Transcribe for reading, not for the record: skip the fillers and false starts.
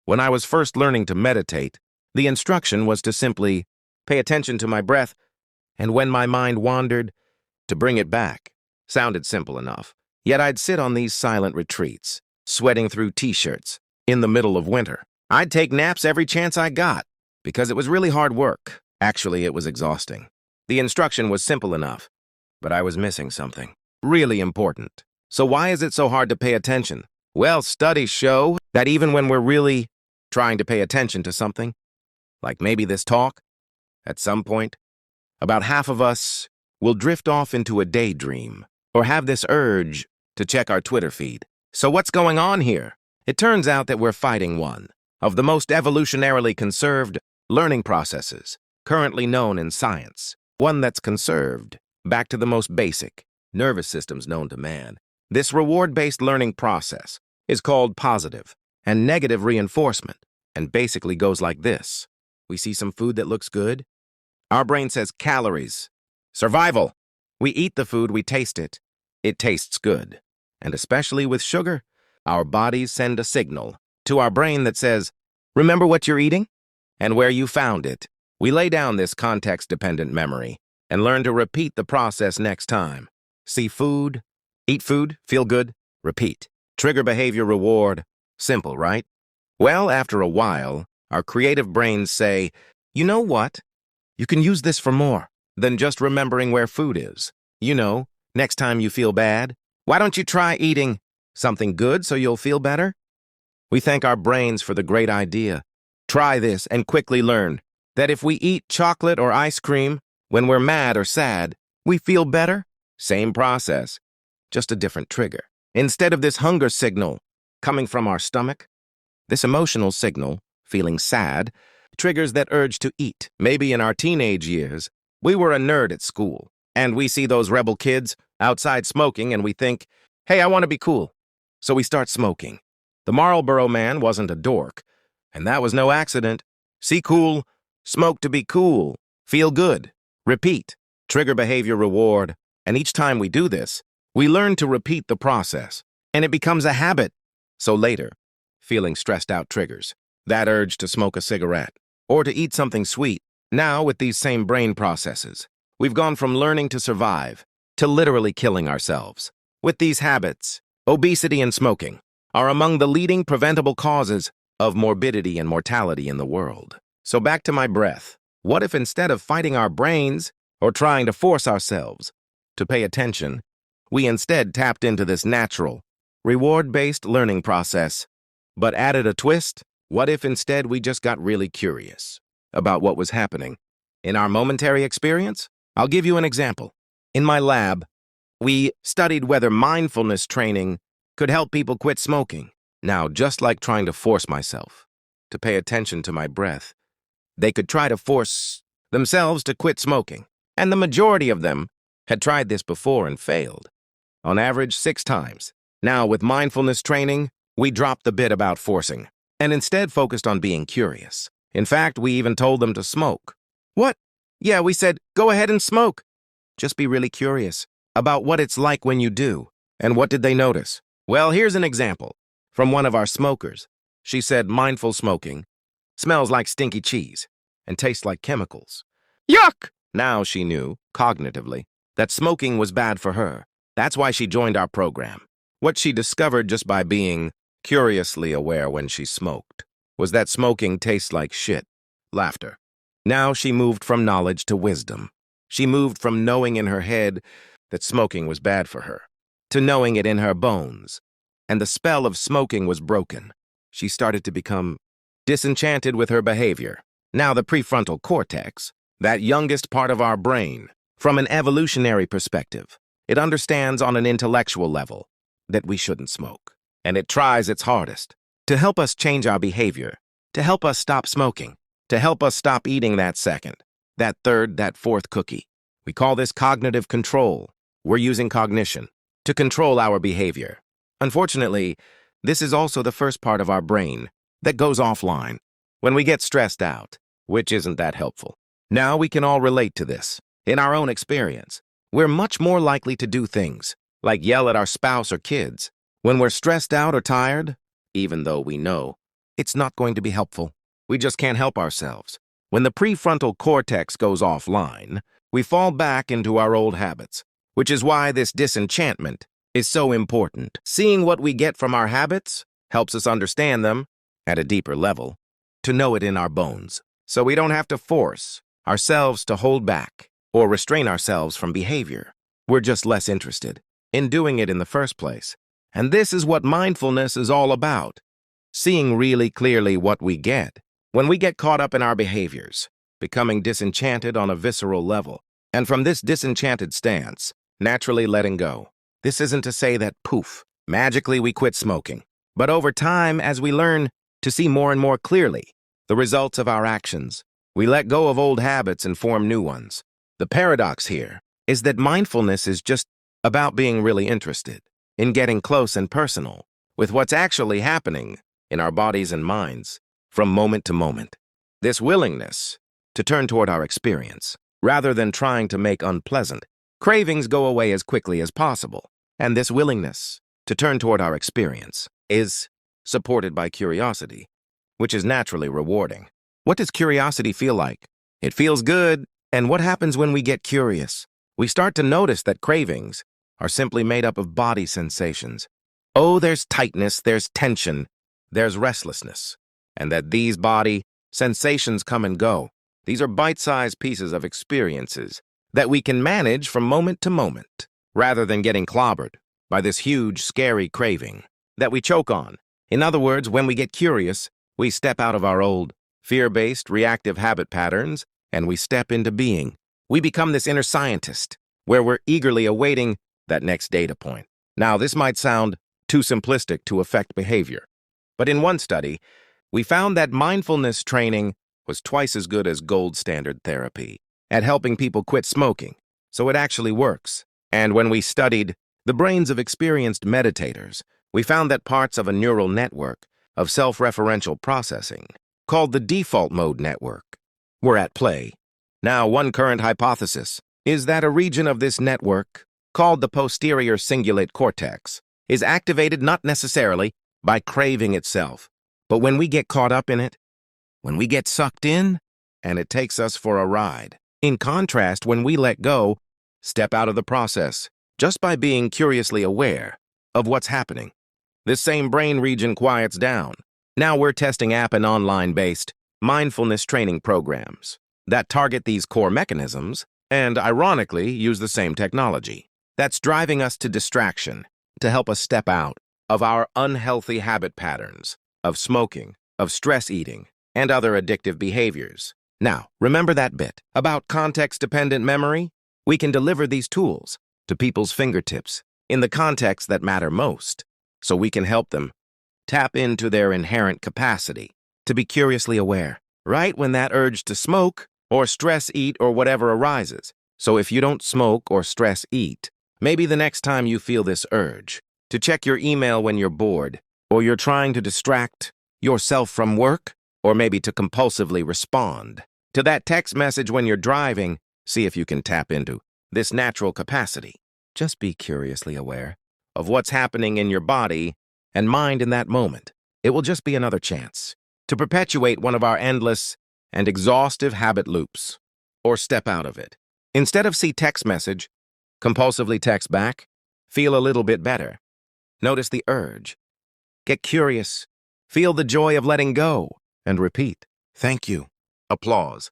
When I was first learning to meditate, the instruction was to simply pay attention to my breath, and when my mind wandered, to bring it back. Sounded simple enough. Yet I'd sit on these silent retreats, sweating through t-shirts, in the middle of winter. I'd take naps every chance I got, because it was really hard work. Actually, it was exhausting. The instruction was simple enough, but I was missing something really important. So why is it so hard to pay attention? Well, studies show that even when we're really trying to pay attention to something, like maybe this talk, at some point, about half of us will drift off into a daydream or have this urge to check our Twitter feed. So what's going on here? It turns out that we're fighting one of the most evolutionarily conserved learning processes currently known in science. One that's conserved back to the most basic nervous systems known to man. This reward-based learning process is called positive and negative reinforcement and basically goes like this. We see some food that looks good. Our brain says calories. Survival. We eat the food, we taste it. It tastes good. And especially with sugar, our bodies send a signal to our brain that says, remember what you're eating and where you found it. We lay down this context-dependent memory and learn to repeat the process next time. See food, eat food, feel good, repeat. Trigger behavior reward. Simple, right? Well, after a while, our creative brains say, you know what? You can use this for more than just remembering where food is. You know, next time you feel bad, why don't you try eating something good so you'll feel better? We thank our brains for the great idea. Try this and quickly learn that if we eat chocolate or ice cream when we're mad or sad, we feel better. Same process, just a different trigger. Instead of this hunger signal coming from our stomach, this emotional signal, feeling sad, triggers that urge to eat. Maybe in our teenage years, we were a nerd at school, and we see those rebel kids outside smoking, and we think, hey, I want to be cool. So we start smoking. The Marlboro Man wasn't a dork, and that was no accident. See cool, smoke to be cool, feel good, repeat, trigger behavior reward, and each time we do this, we learn to repeat the process, and it becomes a habit. So later, feeling stressed out triggers that urge to smoke a cigarette or to eat something sweet. Now, with these same brain processes, we've gone from learning to survive to literally killing ourselves. With these habits, obesity and smoking are among the leading preventable causes of morbidity and mortality in the world. So back to my breath. What if instead of fighting our brains or trying to force ourselves to pay attention, we instead tapped into this natural, reward-based learning process, but added a twist? What if instead we just got really curious about what was happening in our momentary experience? I'll give you an example. In my lab, we studied whether mindfulness training could help people quit smoking. Now, just like trying to force myself to pay attention to my breath, they could try to force themselves to quit smoking. And the majority of them had tried this before and failed. On average, 6 times. Now, with mindfulness training, we dropped the bit about forcing and instead focused on being curious. In fact, we even told them to smoke. What? Yeah, we said, go ahead and smoke. Just be really curious about what it's like when you do. And what did they notice? Well, here's an example from one of our smokers. She said mindful smoking smells like stinky cheese and tastes like chemicals. Yuck! Now she knew, cognitively, that smoking was bad for her. That's why she joined our program. What she discovered just by being curiously aware when she smoked was that smoking tastes like shit. Laughter. Now she moved from knowledge to wisdom. She moved from knowing in her head that smoking was bad for her to knowing it in her bones. And the spell of smoking was broken. She started to become disenchanted with her behavior. Now the prefrontal cortex, that youngest part of our brain, from an evolutionary perspective, it understands on an intellectual level that we shouldn't smoke. And it tries its hardest to help us change our behavior, to help us stop smoking, to help us stop eating that second, that third, that fourth cookie. We call this cognitive control. We're using cognition to control our behavior. Unfortunately, this is also the first part of our brain that goes offline when we get stressed out, which isn't that helpful. Now we can all relate to this. In our own experience, we're much more likely to do things like yell at our spouse or kids when we're stressed out or tired, even though we know it's not going to be helpful. We just can't help ourselves. When the prefrontal cortex goes offline, we fall back into our old habits, which is why this disenchantment is so important. Seeing what we get from our habits helps us understand them at a deeper level, to know it in our bones, so we don't have to force ourselves to hold back or restrain ourselves from behavior. We're just less interested in doing it in the first place. And this is what mindfulness is all about, seeing really clearly what we get when we get caught up in our behaviors, becoming disenchanted on a visceral level, and from this disenchanted stance, naturally letting go. This isn't to say that, poof, magically we quit smoking, but over time, as we learn to see more and more clearly the results of our actions, we let go of old habits and form new ones. The paradox here is that mindfulness is just about being really interested in getting close and personal with what's actually happening in our bodies and minds from moment to moment. This willingness to turn toward our experience, rather than trying to make unpleasant cravings go away as quickly as possible. And this willingness to turn toward our experience is supported by curiosity, which is naturally rewarding. What does curiosity feel like? It feels good. And what happens when we get curious? We start to notice that cravings are simply made up of body sensations. Oh, there's tightness, there's tension, there's restlessness, and that these body sensations come and go. These are bite-sized pieces of experiences that we can manage from moment to moment, rather than getting clobbered by this huge, scary craving that we choke on. In other words, when we get curious, we step out of our old, fear-based, reactive habit patterns, and we step into being. We become this inner scientist, where we're eagerly awaiting that next data point. Now, this might sound too simplistic to affect behavior, but in one study, we found that mindfulness training was twice as good as gold standard therapy at helping people quit smoking, so it actually works. And when we studied the brains of experienced meditators, we found that parts of a neural network of self-referential processing, called the default mode network, were at play. Now, one current hypothesis is that a region of this network, called the posterior cingulate cortex, is activated not necessarily by craving itself, but when we get caught up in it, when we get sucked in, and it takes us for a ride. In contrast, when we let go, step out of the process, just by being curiously aware of what's happening, this same brain region quiets down. Now we're testing app and online-based mindfulness training programs that target these core mechanisms and, ironically, use the same technology. That's driving us to distraction, to help us step out of our unhealthy habit patterns of smoking, of stress eating, and other addictive behaviors. Now, remember that bit about context-dependent memory? We can deliver these tools to people's fingertips in the contexts that matter most, so we can help them tap into their inherent capacity to be curiously aware, right when that urge to smoke or stress eat or whatever arises. So if you don't smoke or stress eat, maybe the next time you feel this urge to check your email when you're bored, or you're trying to distract yourself from work, or maybe to compulsively respond to that text message when you're driving, see if you can tap into this natural capacity. Just be curiously aware of what's happening in your body and mind in that moment. It will just be another chance to perpetuate one of our endless and exhaustive habit loops, or step out of it. Instead of see text message, compulsively text back, feel a little bit better. Notice the urge. Get curious. Feel the joy of letting go. And repeat. Thank you. Applause.